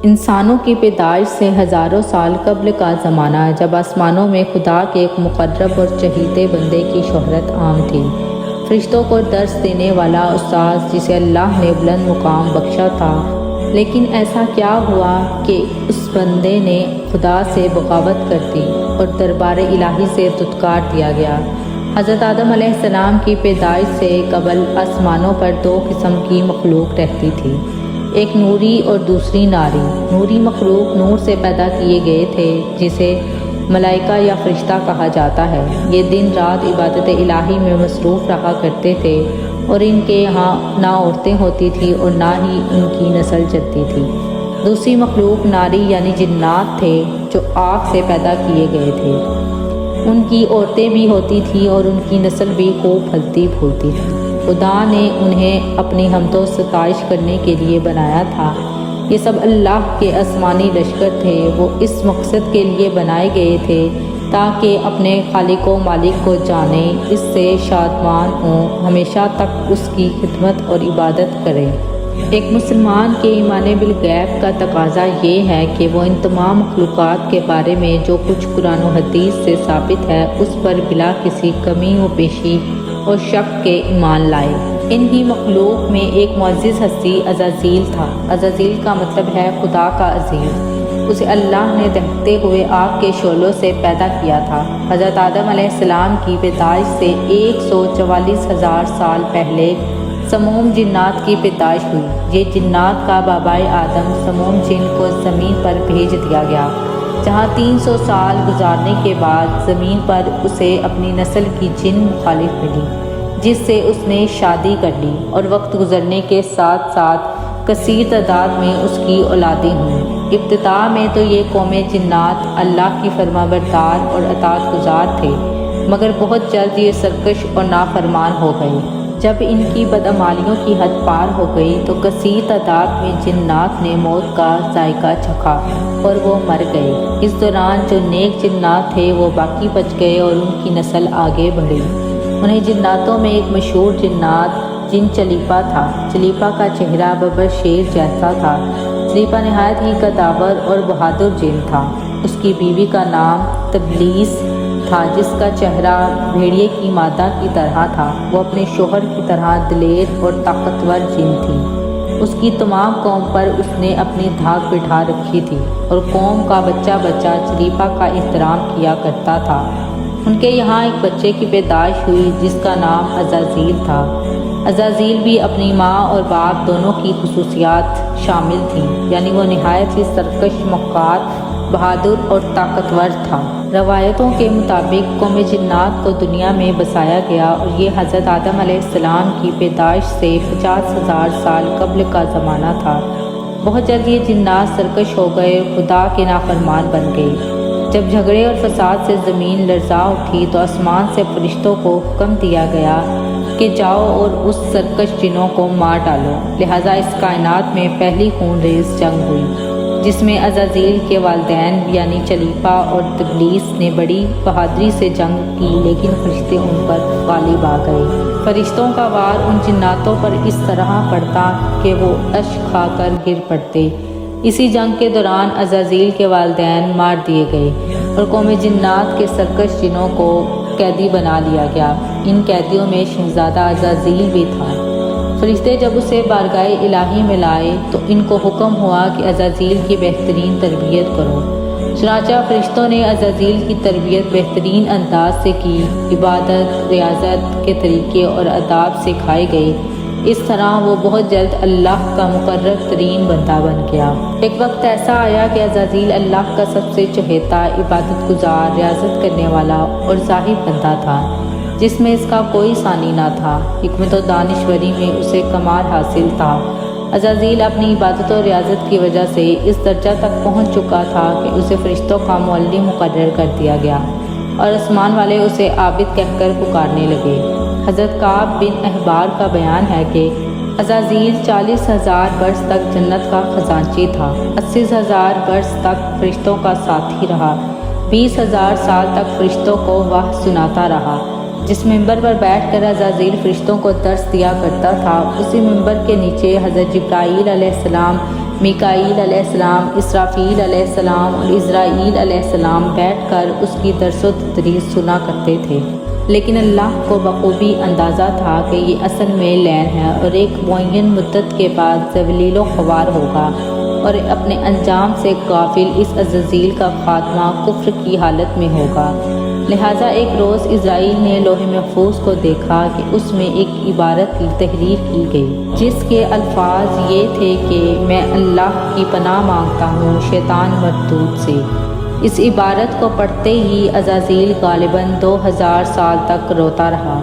انسانوں کی پیدائش سے ہزاروں سال قبل کا زمانہ ہے، جب آسمانوں میں خدا کے ایک مقرب اور چہیتے بندے کی شہرت عام تھی، فرشتوں کو درس دینے والا استاذ جسے اللہ نے بلند مقام بخشا تھا۔ لیکن ایسا کیا ہوا کہ اس بندے نے خدا سے بغاوت کر دی اور دربار الہی سے دھتکار دیا گیا۔ حضرت آدم علیہ السلام کی پیدائش سے قبل آسمانوں پر دو قسم کی مخلوق رہتی تھی، ایک نوری اور دوسری ناری۔ نوری مخلوق نور سے پیدا کیے گئے تھے، جسے ملائکہ یا فرشتہ کہا جاتا ہے۔ یہ دن رات عبادت الہی میں مصروف رہا کرتے تھے، اور ان کے یہاں نہ عورتیں ہوتی تھیں اور نہ ہی ان کی نسل چلتی تھی۔ دوسری مخلوق ناری یعنی جنات تھے، جو آگ سے پیدا کیے گئے تھے۔ ان کی عورتیں بھی ہوتی تھیں اور ان کی نسل بھی خوب پھلتی پھولتی تھی۔ خدا نے انہیں اپنی حمد و ستائش کرنے کے لیے بنایا تھا۔ یہ سب اللہ کے آسمانی لشکر تھے۔ وہ اس مقصد کے لیے بنائے گئے تھے تاکہ اپنے خالق و مالک کو جانیں، اس سے شادمان ہوں، ہمیشہ تک اس کی خدمت اور عبادت کریں۔ ایک مسلمان کے ایمان بالغیب کا تقاضا یہ ہے کہ وہ ان تمام مخلوقات کے بارے میں جو کچھ قرآن و حدیث سے ثابت ہے، اس پر بلا کسی کمی و بیشی اور شک کے ایمان لائے۔ ان ہی مخلوق میں ایک معزز ہستی عزازیل تھا۔ عزازیل کا مطلب ہے خدا کا عزیز۔ اسے اللہ نے دہتے ہوئے آگ کے شعلوں سے پیدا کیا تھا۔ حضرت آدم علیہ السلام کی پیدائش سے 144,000 سال پہلے سموم جنات کی پیدائش ہوئی۔ یہ جنات کا بابائے آدم سموم جن کو زمین پر بھیج دیا گیا، جہاں 300 سال گزارنے کے بعد زمین پر اسے اپنی نسل کی جن مخالف ملی، جس سے اس نے شادی کر لی، اور وقت گزرنے کے ساتھ ساتھ کثیر تعداد میں اس کی اولادیں ہوئیں۔ ابتدا میں تو یہ قوم جنات اللہ کی فرما بردار اور اطاعت گزار تھے، مگر بہت جلد یہ سرکش اور نافرمان ہو گئے۔ جب ان کی بدعمالیوں کی حد پار ہو گئی تو کثیر تعداد میں جنات نے موت کا ذائقہ چکھا اور وہ مر گئے۔ اس دوران جو نیک جنات تھے وہ باقی بچ گئے اور ان کی نسل آگے بڑھی۔ انہیں جناتوں میں ایک مشہور جنات جن چلیپا تھا۔ چلیپا کا چہرہ ببر شیر جیسا تھا۔ چلیپا نہایت ہی قداور اور بہادر جن تھا۔ اس کی بیوی کا نام تبلیس تھا، جس کا چہرہ بھیڑیے کی مادہ کی طرح تھا۔ وہ اپنے شوہر کی طرح دلیر اور طاقتور جن تھی۔ اس کی تمام قوم پر اس نے اپنی دھاک بٹھا رکھی تھی، اور قوم کا بچہ بچہ چلیپا کا احترام کیا کرتا تھا۔ ان کے یہاں ایک بچے کی پیدائش ہوئی جس کا نام عزازیل تھا۔ عزازیل بھی اپنی ماں اور باپ دونوں کی خصوصیات شامل تھیں، یعنی وہ نہایت ہی سرکش، مکار، بہادر اور طاقتور تھا۔ روایتوں کے مطابق قوم جنات کو دنیا میں بسایا گیا، اور یہ حضرت آدم علیہ السلام کی پیدائش سے 50,000 سال قبل کا زمانہ تھا۔ بہت جلد یہ جنات سرکش ہو گئے اور خدا کے نافرمان بن گئے۔ جب جھگڑے اور فساد سے زمین لرزا اٹھی تو آسمان سے فرشتوں کو حکم دیا گیا کہ جاؤ اور اس سرکش جنوں کو مار ڈالو۔ لہٰذا اس کائنات میں پہلی خون ریز جنگ ہوئی، جس میں عزازیل کے والدین یعنی چلیپا اور تبلیس نے بڑی بہادری سے جنگ کی، لیکن فرشتے ان پر غالب آ گئے۔ فرشتوں کا وار ان جناتوں پر اس طرح پڑتا کہ وہ اشک کھا کر گر پڑتے۔ اسی جنگ کے دوران عزازیل کے والدین مار دیے گئے، اور قوم جنات کے سرکش جنوں کو قیدی بنا لیا گیا۔ ان قیدیوں میں شہزادہ عزازیل بھی تھا۔ فرشتے جب اسے بارگاہ الہی میں لائے تو ان کو حکم ہوا کہ عزازیل کی بہترین تربیت کرو۔ چنانچہ فرشتوں نے عزازیل کی تربیت بہترین انداز سے کی۔ عبادت، ریاضت کے طریقے اور آداب سکھائے گئے۔ اس طرح وہ بہت جلد اللہ کا مقرب ترین بندہ بن گیا۔ ایک وقت ایسا آیا کہ عزازیل اللہ کا سب سے چہیتا، عبادت گزار، ریاضت کرنے والا اور زاہد بندہ تھا، جس میں اس کا کوئی ثانی نہ تھا۔ حکمت و دانشوری میں اسے کمال حاصل تھا۔ عزازیل اپنی عبادت و ریاضت کی وجہ سے اس درجہ تک پہنچ چکا تھا کہ اسے فرشتوں کا معلم مقرر کر دیا گیا، اور آسمان والے اسے عابد کہہ کر پکارنے لگے۔ حضرت کعب بن احبار کا بیان ہے کہ عزازیل 40,000 برس تک جنت کا خزانچی تھا، 80,000 برس تک فرشتوں کا ساتھی رہا، 20,000 سال تک فرشتوں کو وحی سناتا رہا۔ جس ممبر پر بیٹھ کر عزازیل فرشتوں کو درس دیا کرتا تھا، اسی ممبر کے نیچے حضرت جبرائیل علیہ السلام میکائیل علیہ السلام، اسرافیل علیہ السلام اور اسرائیل علیہ السلام بیٹھ کر اس کی درس و تدریس سنا کرتے تھے، لیکن اللہ کو بخوبی اندازہ تھا کہ یہ اصل میں لین ہے اور ایک معین مدت کے بعد ذلیل و خوار ہوگا اور اپنے انجام سے غافل اس عزازیل کا خاتمہ کفر کی حالت میں ہوگا۔ لہٰذا ایک روز اسرائیل نے لوح محفوظ کو دیکھا کہ اس میں ایک عبارت تحریر کی گئی جس کے الفاظ یہ تھے کہ میں اللہ کی پناہ مانگتا ہوں شیطان مردود سے۔ اس عبارت کو پڑھتے ہی عزازیل غالباً 2000 سال تک روتا رہا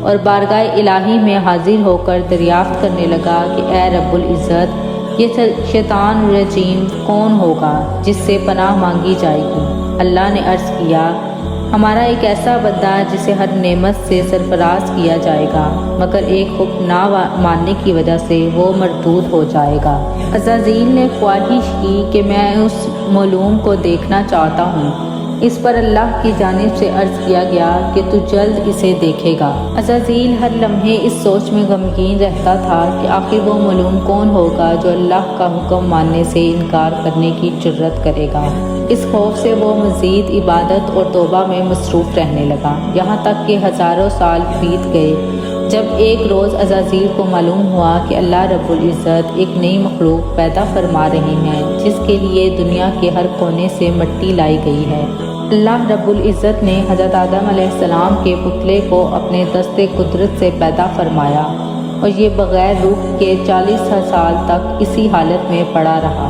اور بارگاہ الہی میں حاضر ہو کر دریافت کرنے لگا کہ اے رب العزت، یہ شیطان رجیم کون ہوگا جس سے پناہ مانگی جائے گی؟ اللہ نے عرض کیا، ہمارا ایک ایسا بندہ جسے ہر نعمت سے سرفراز کیا جائے گا، مگر ایک حکم نہ ماننے کی وجہ سے وہ مردود ہو جائے گا۔ عزازیل نے خواہش کی کہ میں اس معلوم کو دیکھنا چاہتا ہوں۔ اس پر اللہ کی جانب سے عرض کیا گیا کہ تو جلد اسے دیکھے گا۔ عزازیل ہر لمحے اس سوچ میں غمگین رہتا تھا کہ آخر وہ معلوم کون ہوگا جو اللہ کا حکم ماننے سے انکار کرنے کی جرت کرے گا۔ اس خوف سے وہ مزید عبادت اور توبہ میں مصروف رہنے لگا، یہاں تک کہ ہزاروں سال بیت گئے۔ جب ایک روز عزازیل کو معلوم ہوا کہ اللہ رب العزت ایک نئی مخلوق پیدا فرما رہے ہیں جس کے لیے دنیا کے ہر کونے سے مٹی لائی گئی ہے، اللہ رب العزت نے حضرت آدم علیہ السلام کے پتلے کو اپنے دست قدرت سے پیدا فرمایا اور یہ بغیر روح کے 40 سال تک اسی حالت میں پڑا رہا۔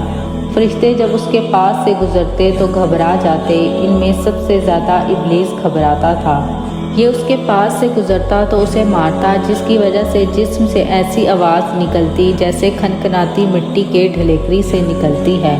فرشتے جب اس کے پاس سے گزرتے تو گھبرا جاتے، ان میں سب سے زیادہ ابلیس گھبراتا تھا۔ یہ اس کے پاس سے گزرتا تو اسے مارتا، جس کی وجہ سے جسم سے ایسی آواز نکلتی جیسے کھنکھناتی مٹی کے ڈھلیکری سے نکلتی ہے۔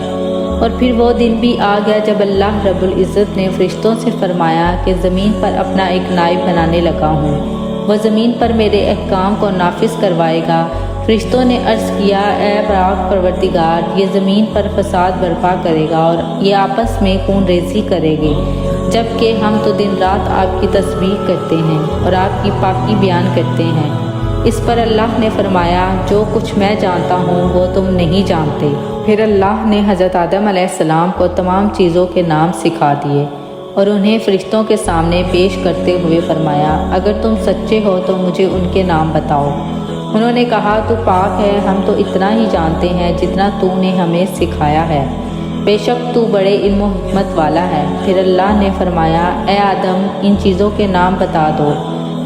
اور پھر وہ دن بھی آ گیا جب اللہ رب العزت نے فرشتوں سے فرمایا کہ زمین پر اپنا ایک نائب بنانے لگا ہوں، وہ زمین پر میرے احکام کو نافذ کروائے گا۔ فرشتوں نے عرض کیا، اے پاک پروردگار، یہ زمین پر فساد برپا کرے گا اور یہ آپس میں خون ریزی کرے گے، جبکہ ہم تو دن رات آپ کی تسبیح کرتے ہیں اور آپ کی پاکی بیان کرتے ہیں۔ اس پر اللہ نے فرمایا، جو کچھ میں جانتا ہوں وہ تم نہیں جانتے۔ پھر اللہ نے حضرت آدم علیہ السلام کو تمام چیزوں کے نام سکھا دیے اور انہیں فرشتوں کے سامنے پیش کرتے ہوئے فرمایا، اگر تم سچے ہو تو مجھے ان کے نام بتاؤ۔ انہوں نے کہا، تو پاک ہے، ہم تو اتنا ہی جانتے ہیں جتنا تو نے ہمیں سکھایا ہے، بے شک تو بڑے علم و حکمت والا ہے۔ پھر اللہ نے فرمایا، اے آدم، ان چیزوں کے نام بتا دو۔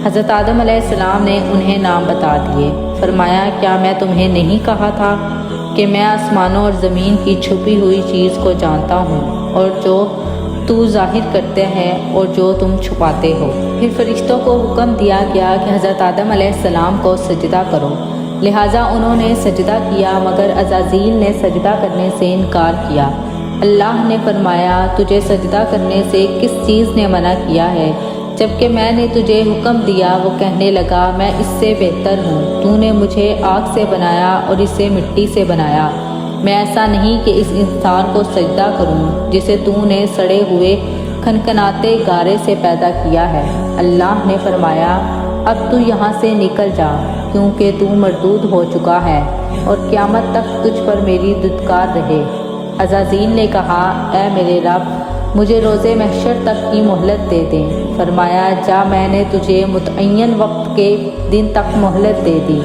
حضرت آدم علیہ السلام نے انہیں نام بتا دیے۔ فرمایا، کیا میں تمہیں نہیں کہا تھا کہ میں آسمانوں اور زمین کی چھپی ہوئی چیز کو جانتا ہوں، اور جو تو ظاہر کرتے ہیں اور جو تم چھپاتے ہو؟ پھر فرشتوں کو حکم دیا گیا کہ حضرت آدم علیہ السلام کو سجدہ کرو، لہٰذا انہوں نے سجدہ کیا، مگر عزازیل نے سجدہ کرنے سے انکار کیا۔ اللہ نے فرمایا، تجھے سجدہ کرنے سے کس چیز نے منع کیا ہے؟ جبکہ میں نے تجھے حکم دیا۔ وہ کہنے لگا، میں اس سے بہتر ہوں، تو نے مجھے آگ سے بنایا اور اسے مٹی سے بنایا، میں ایسا نہیں کہ اس انسان کو سجدہ کروں جسے تو نے سڑے ہوئے کھنکھناتے گارے سے پیدا کیا ہے۔ اللہ نے فرمایا، اب تو یہاں سے نکل جا، کیونکہ تو مردود ہو چکا ہے اور قیامت تک تجھ پر میری دھتکار رہے۔ عزازیل نے کہا، اے میرے رب، مجھے روز محشر تک کی مہلت دے دیں۔ فرمایا، جا، میں نے تجھے متعین وقت کے دن تک مہلت دے دی۔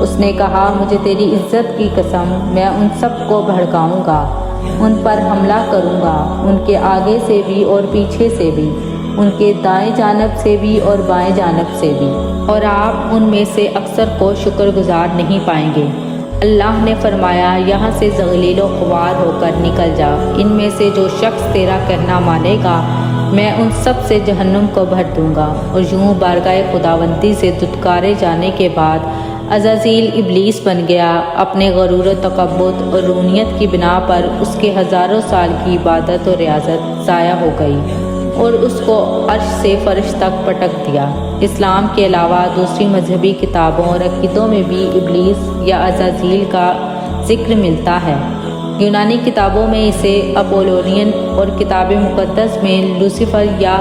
اس نے کہا، مجھے تیری عزت کی قسم، میں ان سب کو بھڑکاؤں گا، ان پر حملہ کروں گا، ان کے آگے سے بھی اور پیچھے سے بھی، ان کے دائیں جانب سے بھی اور بائیں جانب سے بھی، اور آپ ان میں سے اکثر کو شکر گزار نہیں پائیں گے۔ اللہ نے فرمایا، یہاں سے ذلیل و خوار ہو کر نکل جا، ان میں سے جو شخص تیرا کہنا مانے گا میں ان سب سے جہنم کو بھر دوں گا۔ اور یوں بارگاہ خداوندی سے دھتکارے جانے کے بعد عزازیل ابلیس بن گیا۔ اپنے غرور و تکبر اور رونیت کی بنا پر اس کے ہزاروں سال کی عبادت و ریاضت ضائع ہو گئی اور اس کو عرش سے فرش تک پٹک دیا۔ اسلام کے علاوہ دوسری مذہبی کتابوں اور عقیدوں میں بھی ابلیس یا عزازیل کا ذکر ملتا ہے۔ یونانی کتابوں میں اسے اپولونین اور کتاب مقدس میں لوسیفر یا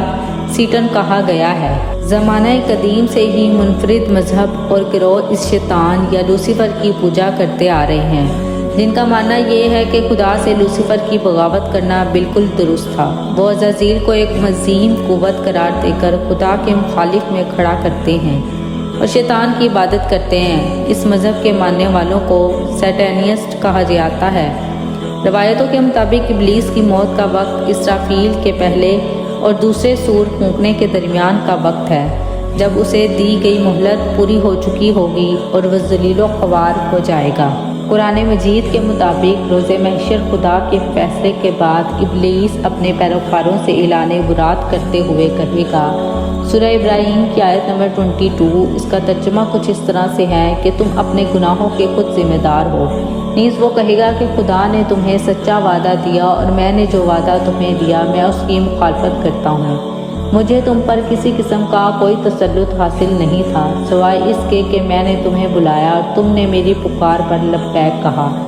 سیٹن کہا گیا ہے۔ زمانہ قدیم سے ہی منفرد مذہب اور گروہ اس شیطان یا لوسیفر کی پوجا کرتے آ رہے ہیں۔ جن کا ماننا یہ ہے کہ خدا سے لوسیفر کی بغاوت کرنا بالکل درست تھا۔ وہ عزازیل کو ایک عظیم قوت قرار دے کر خدا کے مخالف میں کھڑا کرتے ہیں اور شیطان کی عبادت کرتے ہیں۔ اس مذہب کے ماننے والوں کو سیٹانسٹ کہا جاتا ہے۔ روایتوں کے مطابق ابلیس کی موت کا وقت اسرافیل کے پہلے اور دوسرے سور پھونکنے کے درمیان کا وقت ہے، جب اسے دی گئی مہلت پوری ہو چکی ہوگی اور وہ ذلیل و خوار ہو جائے گا۔ قرآن مجید کے مطابق روز محشر خدا کے فیصلے کے بعد ابلیس اپنے پیروکاروں سے اعلان برات کرتے ہوئے کہے گا۔ سورہ ابراہیم کی آیت نمبر 22، اس کا ترجمہ کچھ اس طرح سے ہے کہ تم اپنے گناہوں کے خود ذمہ دار ہو۔ نیز وہ کہے گا کہ خدا نے تمہیں سچا وعدہ دیا اور میں نے جو وعدہ تمہیں دیا میں اس کی مخالفت کرتا ہوں۔ مجھے تم پر کسی قسم کا کوئی تسلط حاصل نہیں تھا سوائے اس کے کہ میں نے تمہیں بلایا اور تم نے میری پکار پر لبیک کہا۔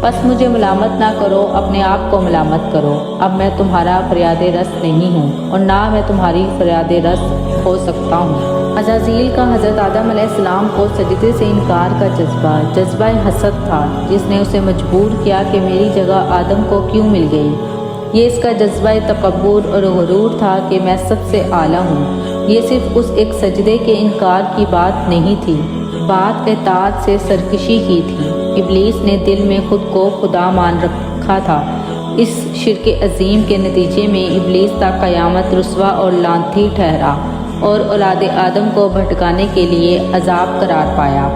بس مجھے ملامت نہ کرو، اپنے آپ کو ملامت کرو۔ اب میں تمہارا فریاد رس نہیں ہوں اور نہ میں تمہاری فریاد رس ہو سکتا ہوں۔ عزازیل کا حضرت آدم علیہ السلام کو سجدے سے انکار کا جذبہ حسد تھا، جس نے اسے مجبور کیا کہ میری جگہ آدم کو کیوں مل گئی۔ یہ اس کا جذبہ تکبر اور غرور تھا کہ میں سب سے اعلیٰ ہوں۔ یہ صرف اس ایک سجدے کے انکار کی بات نہیں تھی، بات اطاعت سے سرکشی کی تھی۔ ابلیس نے دل میں خود کو خدا مان رکھا تھا۔ اس شرک عظیم کے نتیجے میں ابلیس تا قیامت رسوا اور لعنتی ٹھہرا اور اولاد آدم کو بھٹکانے کے لیے عذاب قرار پایا۔